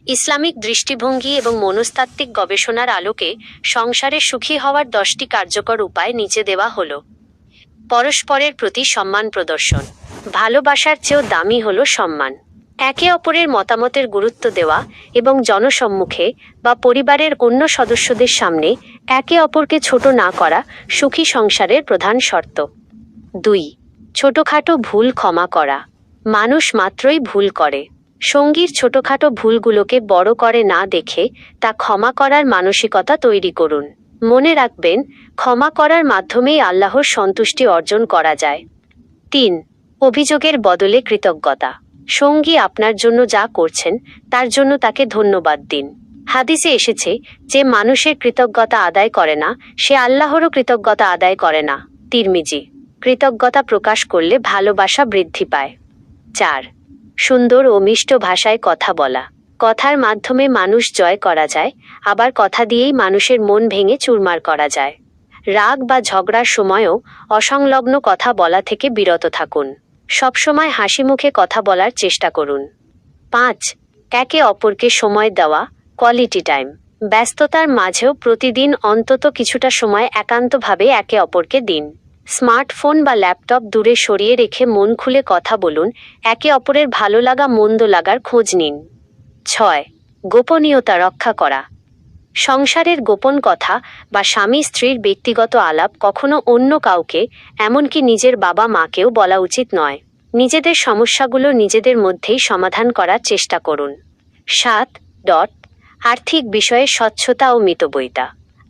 Islamic দৃষ্টিভঙ্গি এবং মনস্তাত্ত্বিক গবেষণার আলোকে সংসারে সুখী হওয়ার 10টি কার্যকর উপায় নিচে দেওয়া হলো। পরস্পরের প্রতি সম্মান প্রদর্শন। ভালোবাসার চেয়েও দামি হলো সম্মান। একে অপরের মতামতের গুরুত্ব দেওয়া এবং জনসম্মুখে বা পরিবারের অন্য সদস্যদের সামনে একে অপরকে ছোট না করা সুখী সংসারের প্রধান শর্ত। 2. ছোটখাটো ভুল ক্ষমা করা। মানুষ মাত্রই ভুল করে। সঙ্গীর ছোটখাটো ভুলগুলোকে বড় করে না দেখে তা ক্ষমা করার মানসিকতা তৈরি করুন। মনে রাখবেন, ক্ষমা করার মাধ্যমেই আল্লাহর সন্তুষ্টি অর্জন করা যায়। 3. অভিযোগের বদলে কৃতজ্ঞতা। সঙ্গী আপনার জন্য যা করছেন তার জন্য তাকে ধন্যবাদ দিন। হাদিসে এসেছে, যে মানুষের কৃতজ্ঞতা আদায় করে না সে আল্লাহরও কৃতজ্ঞতা আদায় করে না। তিরমিজি। কৃতজ্ঞতা প্রকাশ করলে ভালোবাসা বৃদ্ধি পায়। 4. সুন্দর ও মিষ্ট ভাষায় কথা বলা। কথার মাধ্যমে মানুষ জয় করা যায়, আবার কথা দিয়েই মানুষের মন ভেঙে চুরমার করা যায়। রাগ বা ঝগড়ার সময়ও অসংলগ্ন কথা বলা থেকে বিরত থাকুন। সবসময় হাসি মুখে কথা বলার চেষ্টা করুন। 5. একে অপরকে সময় দেওয়া, কোয়ালিটি টাইম। ব্যস্ততার মাঝেও প্রতিদিন অন্তত কিছুটা সময় একান্তভাবে একে অপরকে দিন। স্মার্টফোন বা ল্যাপটপ দূরে সরিয়ে রেখে মন খুলে কথা বলুন, একে অপরের ভালো লাগা মন্দ লাগার খোঁজ নিন। 6. গোপনীয়তা রক্ষা করা। সংসারের গোপন কথা বা স্বামী স্ত্রীর ব্যক্তিগত আলাপ কখনো অন্য কাউকে, এমনকি নিজের বাবা মাকেও বলা উচিত নয়। নিজেদের সমস্যাগুলো নিজেদের মধ্যেই সমাধান করার চেষ্টা করুন। 7. আর্থিক বিষয়ে স্বচ্ছতা ও মিতব্যয়িতা।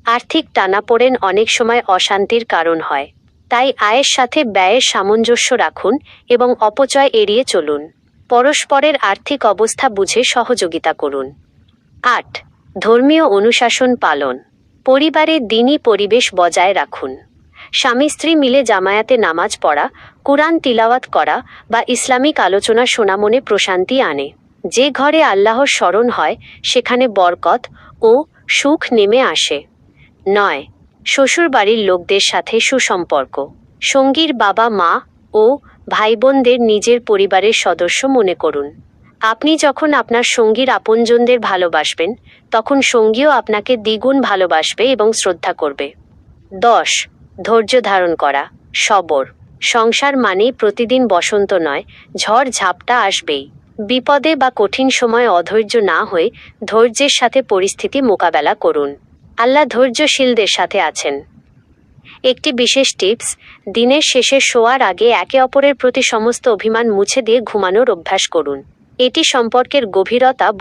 আর্থিক টানাপোড়েন অনেক সময় অশান্তির কারণ হয়, তাই আয়ের সাথে ব্যয়ের সামঞ্জস্য রাখুন এবং অপচয় এড়িয়ে চলুন। পরস্পরের আর্থিক অবস্থা বুঝে সহযোগিতা করুন। 8. ধর্মীয় অনুশাসন পালন। পরিবারে দ্বীনি পরিবেশ বজায় রাখুন। স্বামী স্ত্রী মিলে জামায়াতে নামাজ পড়া, কুরআন তিলাওয়াত করা বা ইসলামিক আলোচনা শোনা মনে প্রশান্তি আনে। যে ঘরে আল্লাহর স্মরণ হয় সেখানে বরকত ও সুখ নেমে আসে। 9. শ্বশুরবাড়ির লোকদের সাথে সুসম্পর্ক। সঙ্গীর বাবা মা ও ভাই বোনদের নিজের পরিবারের সদস্য মনে করুন। আপনি যখন আপনার সঙ্গীর আপনজনদের ভালোবাসবেন, তখন সঙ্গীও আপনাকে দ্বিগুণ ভালোবাসবে এবং শ্রদ্ধা করবে। 10. ধৈর্য ধারণ করা, সবর। সংসার মানেই প্রতিদিন বসন্ত নয়, ঝড় ঝাপটা আসবেই। বিপদে বা কঠিন সময় অধৈর্য না হয়ে ধৈর্যের সাথে পরিস্থিতি মোকাবেলা করুন। আল্লাহ ধৈর্যশীলদের সাথে আছেন। একটি বিশেষ টিপস, দিনের শেষে শোয়ার আগে একে অপরের প্রতি সমস্ত অভিমান মুছে দিয়ে ঘুমানোর অভ্যাস করুন। এটি সম্পর্কের গভীরতা বহু